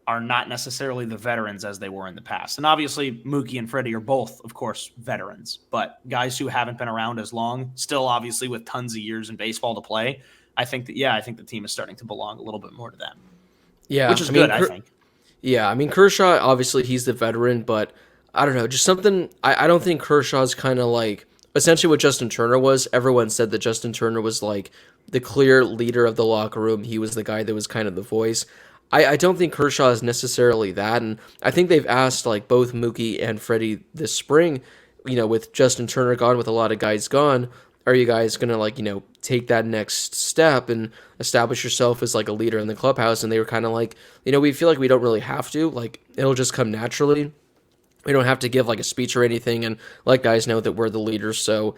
are not necessarily the veterans as they were in the past. And obviously Mookie and Freddie are both, of course, veterans, but guys who haven't been around as long, still obviously with tons of years in baseball to play. I think the team is starting to belong a little bit more to them. Yeah. Which is good, I think. Yeah. I mean, Kershaw, obviously he's the veteran, but I don't know, just something, I don't think Kershaw's kind of like essentially what Justin Turner was. Everyone said that Justin Turner was like the clear leader of the locker room. He was the guy that was kind of the voice. I don't think Kershaw is necessarily that, and I think they've asked like both Mookie and Freddie this spring, with Justin Turner gone, with a lot of guys gone, are you guys gonna take that next step and establish yourself as like a leader in the clubhouse? And they were kind of like, we feel like we don't really have to, like it'll just come naturally. We don't have to give like a speech or anything and let guys know that we're the leaders. So,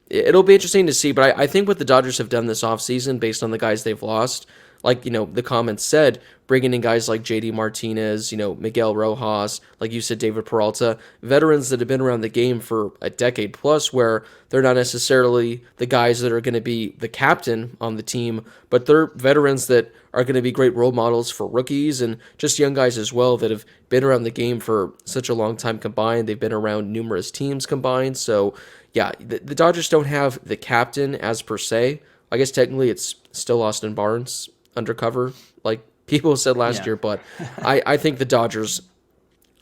it'll be interesting to see. But I think what the Dodgers have done this offseason based on the guys they've lost, like, the comments said, bringing in guys like JD Martinez, Miguel Rojas, like you said, David Peralta, veterans that have been around the game for a decade plus, where they're not necessarily the guys that are going to be the captain on the team, but they're veterans that are going to be great role models for rookies and just young guys as well that have been around the game for such a long time combined. They've been around numerous teams combined. So, yeah, the Dodgers don't have the captain as per se. I guess technically it's still Austin Barnes undercover, like people said last year, but I think the Dodgers,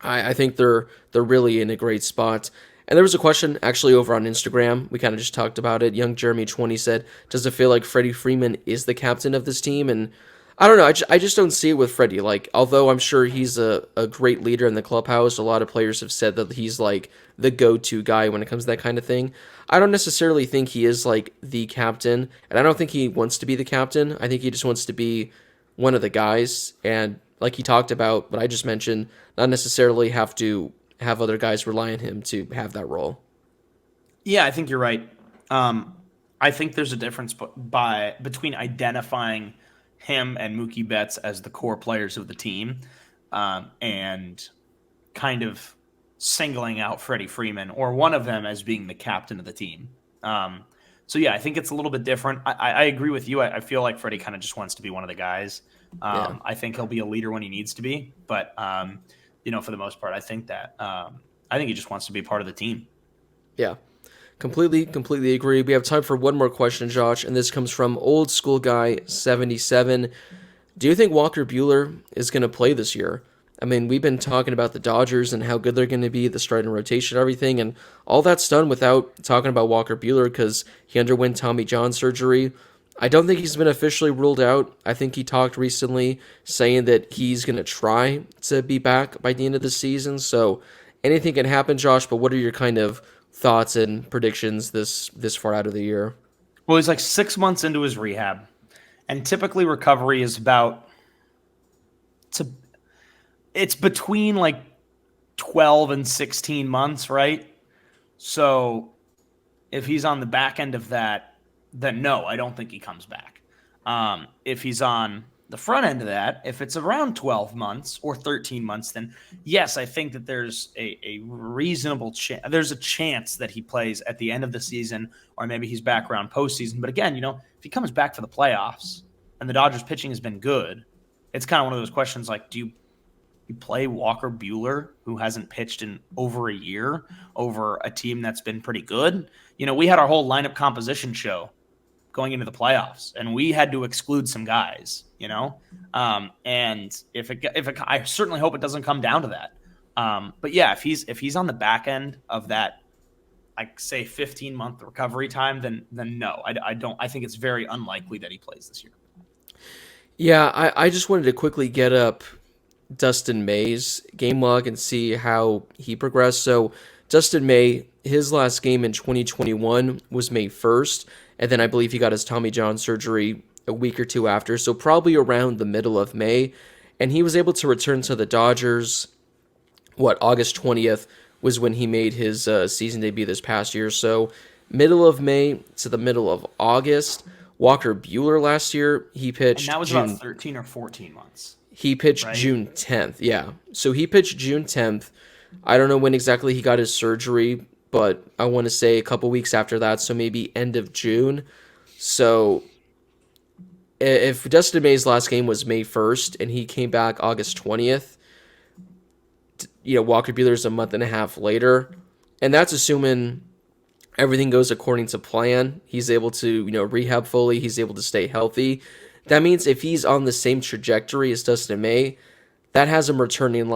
I think they're really in a great spot. And there was a question actually over on Instagram. We kind of just talked about it. Young Jeremy 20 said, does it feel like Freddie Freeman is the captain of this team? And I don't know. I just don't see it with Freddie. Like, although I'm sure he's a great leader in the clubhouse, a lot of players have said that he's like the go-to guy when it comes to that kind of thing. I don't necessarily think he is like the captain, and I don't think he wants to be the captain. I think he just wants to be one of the guys, and like he talked about what I just mentioned, not necessarily have to have other guys rely on him to have that role. Yeah, I think you're right. I think there's a difference between identifying him and Mookie Betts as the core players of the team, and kind of singling out Freddie Freeman or one of them as being the captain of the team. So yeah, I think it's a little bit different. I agree with you. I feel like Freddie kind of just wants to be one of the guys. I think he'll be a leader when he needs to be, but for the most part, I think I think he just wants to be part of the team. Yeah. Completely agree. We have time for one more question, Josh, and this comes from Old School Guy 77. Do you think Walker Buehler is going to play this year? I mean, we've been talking about the Dodgers and how good they're going to be, the starting rotation, everything, and all that's done without talking about Walker Buehler because he underwent Tommy John surgery. I don't think he's been officially ruled out. I think he talked recently saying that he's going to try to be back by the end of the season, so anything can happen, Josh, but what are your kind of thoughts and predictions this far out of the year? Well, he's like 6 months into his rehab, and typically recovery is it's between like 12 and 16 months, right? So if he's on the back end of that, then no, I don't think he comes back. If he's on the front end of that, if it's around 12 months or 13 months, then yes, I think that there's a reasonable chance. There's a chance that he plays at the end of the season, or maybe he's back around postseason. But again, if he comes back for the playoffs and the Dodgers pitching has been good, it's kind of one of those questions like, do you play Walker Buehler, who hasn't pitched in over a year, over a team that's been pretty good? We had our whole lineup composition show going into the playoffs, and we had to exclude some guys, and if I certainly hope it doesn't come down to that. But yeah, if he's on the back end of that, like say 15-month recovery time, then no, I think it's very unlikely that he plays this year. Yeah, I just wanted to quickly get up Dustin May's game log and see how he progressed. So Dustin May, his last game in 2021 was May 1st, and then I believe he got his Tommy John surgery a week or two after, so probably around the middle of May, and he was able to return to the Dodgers, August 20th was when he made his season debut this past year, so middle of May to the middle of August. Walker Buehler last year, he pitched... And that was about 13 or 14 months. He pitched right? June 10th, yeah. So he pitched June 10th. I don't know when exactly he got his surgery, but I want to say a couple weeks after that, so maybe end of June. So if Dustin May's last game was May 1st and he came back August 20th, Walker Buehler's a month and a half later, and that's assuming everything goes according to plan. He's able to, rehab fully. He's able to stay healthy. That means if he's on the same trajectory as Dustin May, that has him returning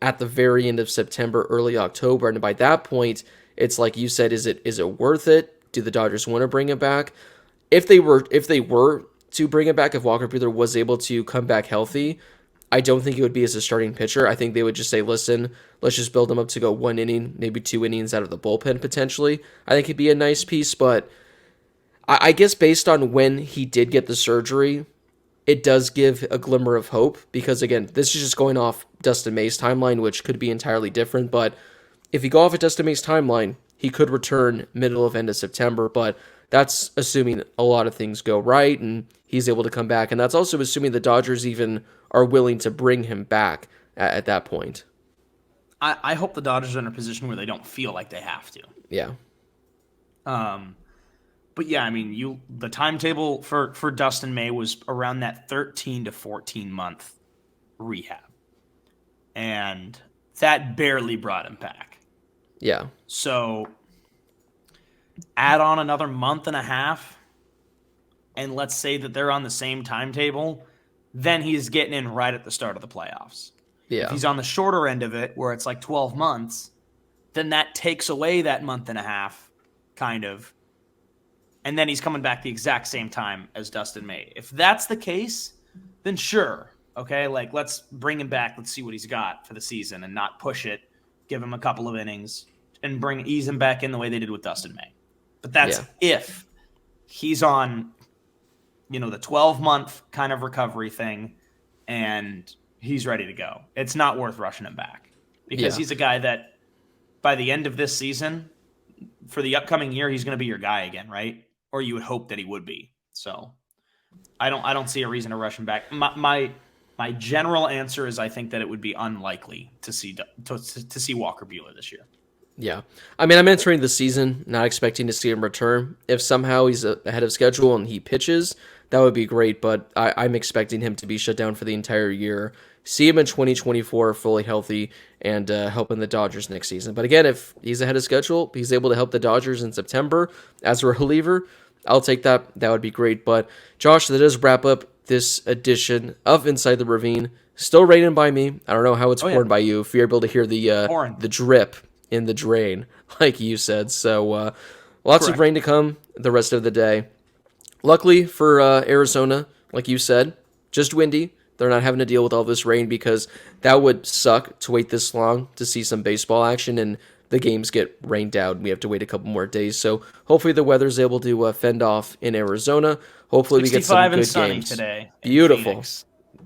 at the very end of September, early October. And by that point, it's like you said, is it worth it? Do the Dodgers want to bring him back? If they were to bring him back, if Walker Buehler was able to come back healthy, I don't think it would be as a starting pitcher. I think they would just say, listen, let's just build him up to go 1 inning, maybe 2 innings out of the bullpen potentially. I think it'd be a nice piece, but I guess based on when he did get the surgery, it does give a glimmer of hope because, again, this is just going off Dustin May's timeline, which could be entirely different, but if you go off of Dustin May's timeline, he could return middle of end of September, but that's assuming a lot of things go right and he's able to come back, and that's also assuming the Dodgers even are willing to bring him back at that point. I hope the Dodgers are in a position where they don't feel like they have to. Yeah. But yeah, I mean, the timetable for Dustin May was around that 13 to 14 month rehab, and that barely brought him back. Yeah. So add on another month and a half, and let's say that they're on the same timetable, then he's getting in right at the start of the playoffs. Yeah. If he's on the shorter end of it, where it's like 12 months, then that takes away that month and a half, kind of. And then he's coming back the exact same time as Dustin May. If that's the case, then sure. Okay, let's bring him back. Let's see what he's got for the season and not push it. Give him a couple of innings and ease him back in the way they did with Dustin May. But that's if he's on, the 12-month kind of recovery thing and he's ready to go. It's not worth rushing him back because he's a guy that by the end of this season, for the upcoming year, he's going to be your guy again, right? Or you would hope that he would be. So I don't see a reason to rush him back. My general answer is I think that it would be unlikely to see Walker Buehler this year. Yeah. I mean, I'm entering the season not expecting to see him return. If somehow he's ahead of schedule and he pitches, that would be great, but I'm expecting him to be shut down for the entire year see him in 2024 fully healthy and helping the Dodgers next season. But again, if he's ahead of schedule, he's able to help the Dodgers in September as a reliever, I'll take that. That would be great. But Josh, that does wrap up this edition of Inside the Ravine. Still raining by me. I don't know how it's pouring by you. If you're able to hear the drip in the drain, like you said. So lots of rain to come the rest of the day. Luckily for Arizona, like you said, just windy. They're not having to deal with all this rain because that would suck to wait this long to see some baseball action and the games get rained out. We have to wait a couple more days. So hopefully the weather's able to fend off in Arizona. Hopefully we get some good games today. Beautiful.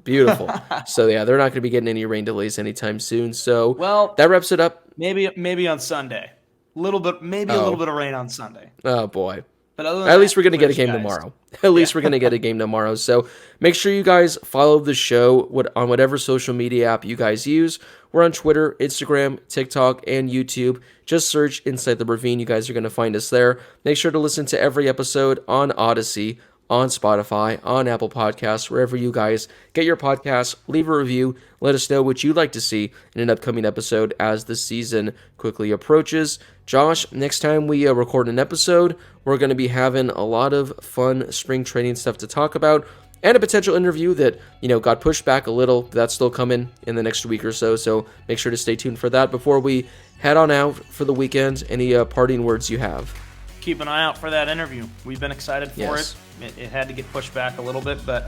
Beautiful. So yeah, they're not going to be getting any rain delays anytime soon. So that wraps it up. Maybe on Sunday. A little bit of rain on Sunday. Oh boy. But at least we're going to get a game tomorrow. At least we're going to get a game tomorrow. So make sure you guys follow the show on whatever social media app you guys use. We're on Twitter, Instagram, TikTok, and YouTube. Just search Inside the Ravine. You guys are going to find us there. Make sure to listen to every episode on Odyssey, on Spotify, on Apple Podcasts, wherever you guys get your podcasts. Leave a review. Let us know what you'd like to see in an upcoming episode as the season quickly approaches. Josh, next time we record an episode, we're going to be having a lot of fun spring training stuff to talk about and a potential interview that, got pushed back a little. That's still coming in the next week or so. So make sure to stay tuned for that. Before we head on out for the weekend, any parting words you have? Keep an eye out for that interview. We've been excited for it. It had to get pushed back a little bit, but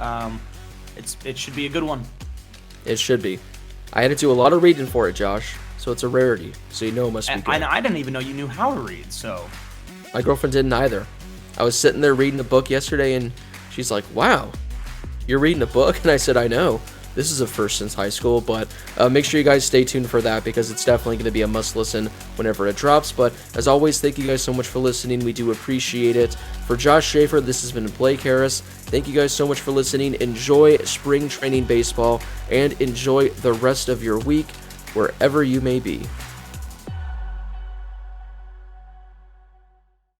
it should be a good one. It should be. I had to do a lot of reading for it, Josh, so it's a rarity. So it must be good. I didn't even know you knew how to read, so. My girlfriend didn't either. I was sitting there reading a book yesterday, and she's like, wow, you're reading a book? And I said, I know. This is a first since high school, but make sure you guys stay tuned for that because it's definitely going to be a must-listen whenever it drops. But as always, thank you guys so much for listening. We do appreciate it. For Josh Schaefer, this has been Blake Harris. Thank you guys so much for listening. Enjoy spring training baseball and enjoy the rest of your week wherever you may be.